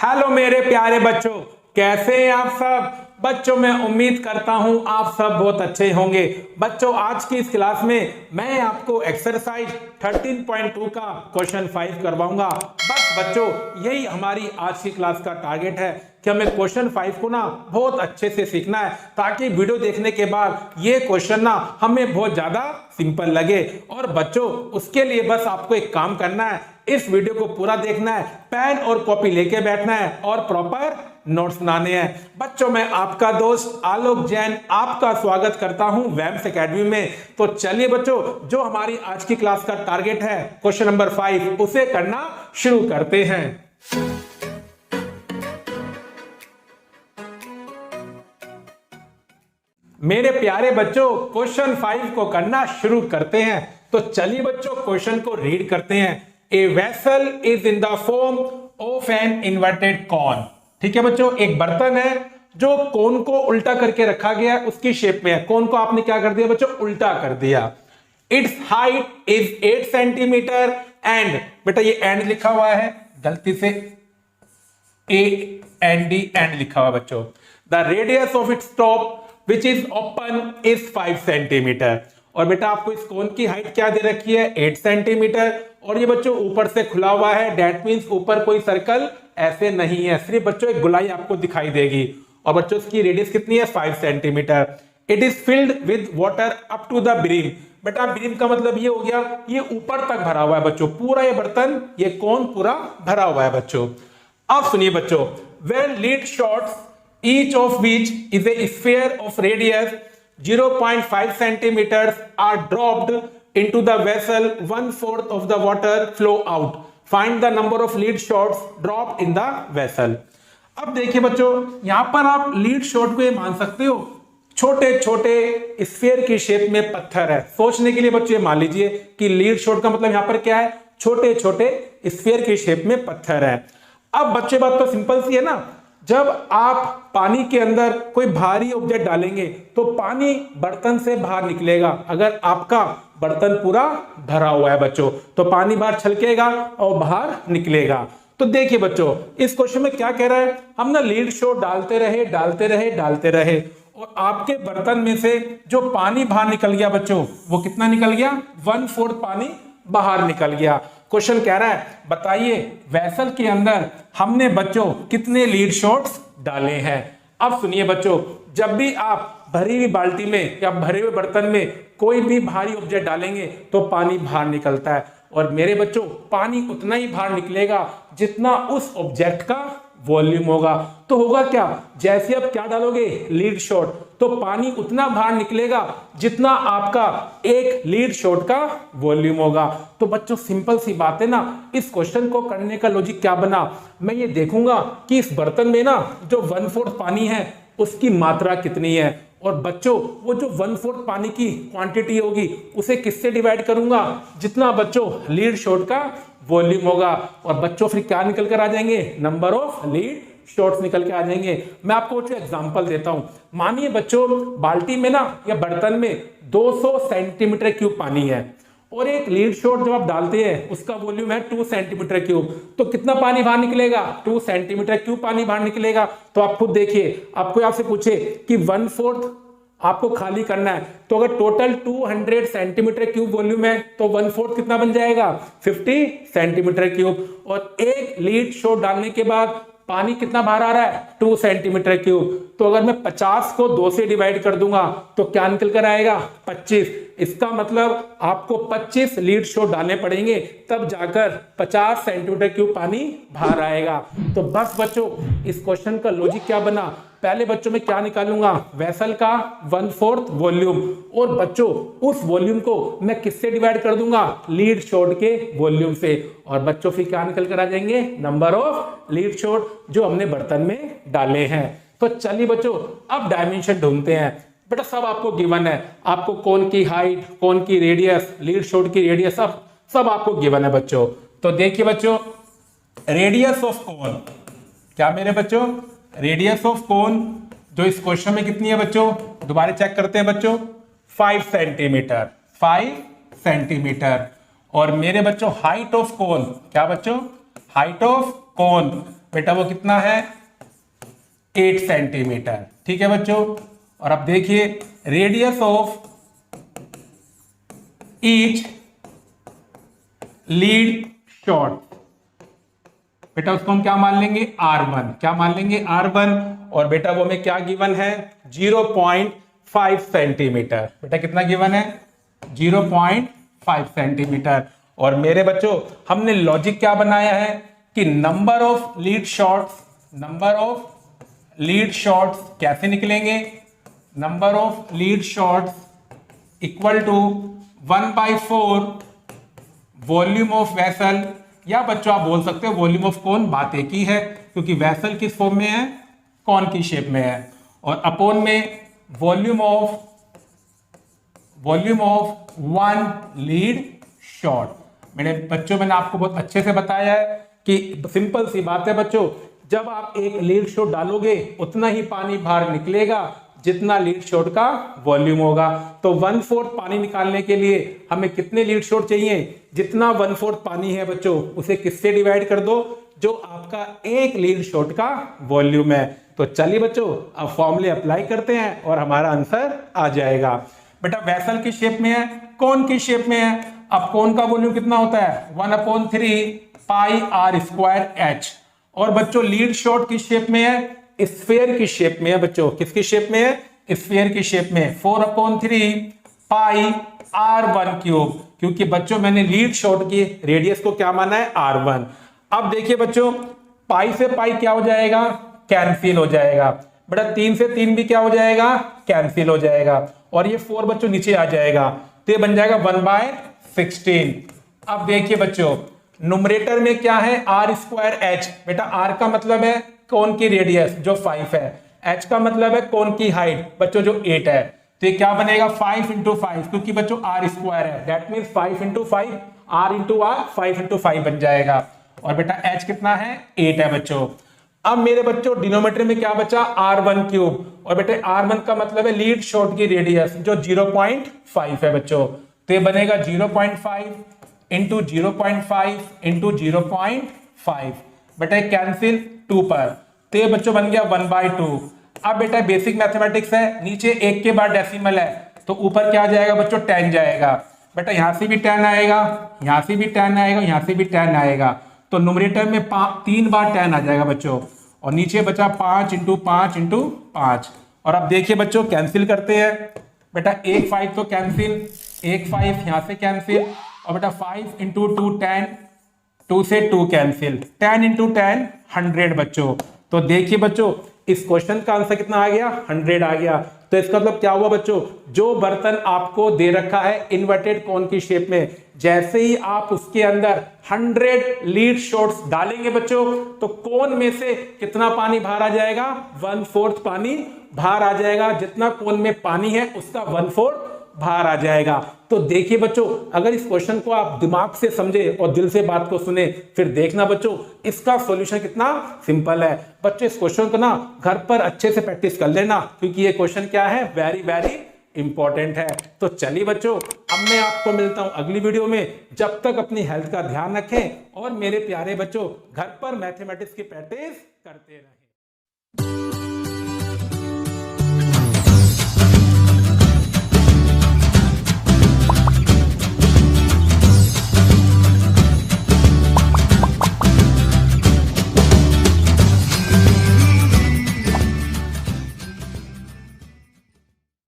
Hello मेरे प्यारे बच्चों, कैसे हैं आप सब। बच्चों मैं उम्मीद करता हूं आप सब बहुत अच्छे होंगे। बच्चों आज की इस क्लास में मैं आपको एक्सरसाइज 13.2 का क्वेश्चन 5 करवाऊंगा। बस बच्चों यही हमारी आज की क्लास का टारगेट है कि हमें क्वेश्चन 5 को ना बहुत अच्छे से सीखना है, ताकि वीडियो देखने के बाद ये क्वेश्चन ना हमें बहुत ज्यादा सिंपल लगे। और बच्चों उसके लिए बस आपको एक काम करना है, इस वीडियो को पूरा देखना है, पेन और कॉपी लेके बैठना है और प्रॉपर नोट्स बनाने हैं। बच्चों मैं आपका दोस्त आलोक जैन आपका स्वागत करता हूं वैम्स एकेडमी में। तो चलिए बच्चों, जो हमारी आज की क्लास का टारगेट है क्वेश्चन नंबर 5 उसे करना शुरू करते हैं। मेरे प्यारे बच्चों क्वेश्चन 5 को करना शुरू करते हैं। तो चलिए बच्चों क्वेश्चन को रीड करते हैं। A vessel is in the form of an inverted cone. ठीक है बच्चों, एक बर्तन है जो कोन को उल्टा करके रखा गया है, उसकी शेप में है। कोन को आपने क्या कर दिया बच्चों, उल्टा कर दिया। It's height is 8 centimetre and, बेटा ये एंड लिखा हुआ है गलती से, AND एंड लिखा हुआ बच्चों। The radius of its top which is open is 5 centimetre. और बेटा आपको इस कोन की हाइट क्या दे रखी है, 8 सेंटीमीटर। और ये बच्चों ऊपर से खुला हुआ है, डेट मीन्स ऊपर कोई सर्कल ऐसे नहीं है, सिर्फ बच्चों एक गोलाई आपको दिखाई देगी। और बच्चों इसकी रेडियस कितनी है, 5 centimetre. It is filled with water up to the brim. बेटा ब्रिम का मतलब ये हो गया, ये ऊपर तक भरा हुआ है बच्चों, पूरा ये बर्तन, ये कोन पूरा भरा हुआ है बच्चों। अब सुनिए बच्चों, when lead shots each of which is a sphere of radius 0.5 centimeters are dropped into the vessel, 1/4 of the water flow out. Find the number of lead shots dropped in the vessel. अब देखिए बच्चों, यहां पर आप lead shot को ये मान सकते हो, छोटे छोटे स्फीयर की शेप में पत्थर है। सोचने के लिए बच्चों ये मान लीजिए कि लीड शॉट का मतलब यहां पर क्या है, छोटे छोटे स्फीयर की शेप में पत्थर है। अब बच्चे बात तो सिंपल सी है ना, जब आप पानी के अंदर कोई भारी ऑब्जेक्ट डालेंगे तो पानी बर्तन से बाहर निकलेगा। अगर आपका बर्तन पूरा भरा हुआ है बच्चों तो पानी बाहर छलकेगा और बाहर निकलेगा। तो देखिए बच्चों इस क्वेश्चन में क्या कह रहा है, हम ना लीड शॉट डालते रहे डालते रहे डालते रहे और आपके बर्तन में से जो पानी बाहर निकल गया बच्चों, वो कितना निकल गया, 1/4 पानी बाहर निकल गया। क्वेश्चन कह रहा है बताइए वेसल के अंदर हमने बच्चों कितने लीड शॉट्स डाले हैं। अब सुनिए बच्चों, जब भी आप भरी हुई बाल्टी में या भरे हुए बर्तन में कोई भी भारी ऑब्जेक्ट डालेंगे तो पानी बाहर निकलता है। और मेरे बच्चों पानी उतना ही बाहर निकलेगा जितना उस ऑब्जेक्ट का वॉल्यूम होगा। तो होगा क्या, जैसे आप क्या डालोगे, लीड शॉट, तो पानी उतना बाहर निकलेगा जितना आपका एक लीड शॉट का वॉल्यूम होगा। तो बच्चों सिंपल सी बात है ना, इस क्वेश्चन को करने का लॉजिक क्या बना, मैं ये देखूंगा कि इस बर्तन में ना जो 1/4 पानी है उसकी मात्रा कितनी है। और बच्चों वो जो 1/4 पानी की क्वांटिटी होगी उसे किससे डिवाइड करूंगा, जितना बच्चों लीड शॉट का वॉल्यूम होगा। और बच्चों फिर क्या निकल कर आ जाएंगे, नंबर ऑफ लीड शॉट्स निकल के आ जाएंगे। मैं आपको बच्चों एग्जांपल देता हूं। मानिए बच्चों बाल्टी में ना या बर्तन में 200 सेंटीमीटर क्यूब पानी है और एक लीड शॉट जब आप डालते हैं उसका वॉल्यूम है 2 सेंटीमीटर क्यूब, तो कितना पानी बाहर निकलेगा, 2 सेंटीमीटर क्यूब पानी बाहर निकलेगा। तो आप खुद देखिए, आपको आपसे पूछे कि 1/4 आपको खाली करना है, तो अगर टोटल 200 सेंटीमीटर क्यूब वॉल्यूम है तो 1/4 कितना बन जाएगा, 50 सेंटीमीटर क्यूब। और एक लीड शॉट डालने के बाद पानी कितना बाहर आ रहा है, 2 सेंटीमीटर क्यूब। तो अगर मैं 50 को 2 से डिवाइड कर दूंगा तो क्या निकल कर आएगा, 25। इसका मतलब आपको 25 लीड शॉट डालने पड़ेंगे तब जाकर 50 सेंटीमीटर क्यूब पानी बाहर आएगा। तो बस बच्चों इस क्वेश्चन का लॉजिक क्या बना, पहले बच्चों में क्या निकालूंगा, वेसल का 1/4 वॉल्यूम, और बच्चों उस वॉल्यूम को मैं किससे डिवाइड कर दूंगा, लीड शॉट के वॉल्यूम से। और बच्चों फिर क्या निकल कर आ जाएंगे, नंबर ऑफ लीड शॉट जो हमने बर्तन में डाले हैं। तो चलिए बच्चों अब डायमेंशन ढूंढते हैं। बेटा सब आपको गिवन है, आपको कोन की हाइट, कोन की रेडियस, लीड शॉट की रेडियस सब आपको गिवन है बच्चों। तो देखिए बच्चों रेडियस ऑफ कोन, क्या मेरे बच्चों, रेडियस ऑफ कोन जो इस क्वेश्चन में कितनी है बच्चों, दोबारा चेक करते हैं बच्चों, 5 सेंटीमीटर, 5 सेंटीमीटर। और मेरे बच्चों हाइट ऑफ कोन, क्या बच्चों, हाइट ऑफ कोन बेटा वो कितना है 8 सेंटीमीटर। ठीक है बच्चों। और अब देखिए radius of each lead shot, बेटा उसको हम क्या मान लेंगे R1, क्या मान लेंगे R1। और बेटा वो में क्या गिवन है 0.5 सेंटीमीटर। बेटा कितना गिवन है 0.5 सेंटीमीटर। और मेरे बच्चों हमने लॉजिक क्या बनाया है कि नंबर ऑफ लीड शॉट्स कैसे निकलेंगे, number of lead shots equal to 1/4 volume of vessel, या बच्चों आप बोल सकते हो वॉल्यूम ऑफ कोन, बात एक ही है क्योंकि वेसल किस फॉर्म में है कौन की शेप में है, और अपॉन में वॉल्यूम ऑफ 1 लीड शॉट। मेरे बच्चों मैंने आपको बहुत अच्छे से बताया है कि सिंपल सी बात है बच्चों, जब आप एक लीड शॉट डालोगे उतना ही पानी बाहर निकलेगा जितना लीड शॉट का वॉल्यूम होगा। तो 1/4 पानी निकालने के लिए हमें कितने लीड शॉट चाहिए, जितना 1/4 पानी है बच्चों उसे किससे डिवाइड कर दो, जो आपका एक लीड शॉट का वॉल्यूम है। तो चलिए बच्चों अब फॉर्मूले अप्लाई करते हैं और हमारा आंसर आ जाएगा। बेटा वेसल की शेप में है, कौन की शेप में है, अब कौन का वॉल्यूम कितना होता है 1/3 पाई r² h। और बच्चों लीड शॉट की शेप में है, स्फीयर की शेप में है बच्चों, किसकी शेप में है स्फीयर की शेप में 4/3 पाई r1³, क्योंकि बच्चों मैंने लीड शॉट की रेडियस को क्या माना है R1। अब देखिए बच्चों पाई से पाई क्या हो जाएगा कैंसिल हो जाएगा, बेटा 3 से 3 भी क्या हो जाएगा कैंसिल हो जाएगा, और ये 4 बच्चों नीचे आ जाएगा तो ये बन जाएगा 1/16। अब देखिए बच्चों नुमरेटर में क्या है r² h, बेटा r का मतलब है कोन की रेडियस जो 5 है, h का मतलब है कोन की हाइट बच्चों जो 8 है, तो ये क्या बनेगा 5 × 5, क्योंकि बच्चों r² है, दैट मींस 5 × 5 r × r 5 × 5 बन जाएगा। और बेटा h कितना है 8 है बच्चों। अब मेरे बच्चों डिनोमिनेटर में क्या बचा r1³, और बेटे r1 का मतलब है लीड शॉट की रेडियस जो 0.5 है बच्चों, तो ये बनेगा 0.5 × 0.5 × 0.5, बेटा कैंसिल 2 पर, तो ये बच्चों बन गया 1/2। अब बेटा बेसिक मैथमेटिक्स है, नीचे 1 के बाद डेसिमल है तो ऊपर क्या आ जाएगा बच्चों 10 जाएगा, बेटा यहां से भी 10 आएगा, यहां से भी 10 आएगा, यहां से भी 10 आएगा, तो न्यूमरेटर में 3 बार 10 आ जाएगा बच्चों, और नीचे बचा 5 × 5 × 5। और अब देखिए बच्चों कैंसिल करते हैं, बेटा 1 5 तो कैंसिल, 1 5 यहां से कैंसिल, और बेटा 5 × 2 10, 2 से 2 कैंसिल, 10 × 10 100 बच्चों। तो देखिए बच्चों इस क्वेश्चन का आंसर कितना आ गया 100 आ गया। तो इसका मतलब क्या हुआ बच्चों, जो बर्तन आपको दे रखा है इन्वर्टेड कोन की शेप में, जैसे ही आप उसके अंदर 100 लीड शॉट्स डालेंगे बच्चों तो कोन में से कितना पानी बाहर आ जाएगा 1/4 पानी बाहर आ जाएगा, जितना कोन में पानी है उसका 1/4 बाहर आ जाएगा। तो देखिए बच्चों अगर इस क्वेश्चन को आप दिमाग से समझे और दिल से बात को सुने फिर देखना बच्चों इसका सॉल्यूशन कितना सिंपल है। बच्चों इस क्वेश्चन को ना घर पर अच्छे से प्रैक्टिस कर लेना, क्योंकि ये क्वेश्चन क्या है वेरी वेरी इंपॉर्टेंट है। तो चलिए बच्चों अब मैं आपको मिलता हूं अगली वीडियो में, जब तक अपनी हेल्थ का ध्यान रखें और मेरे प्यारे बच्चों घर पर मैथमेटिक्स की प्रैक्टिस करते रहें।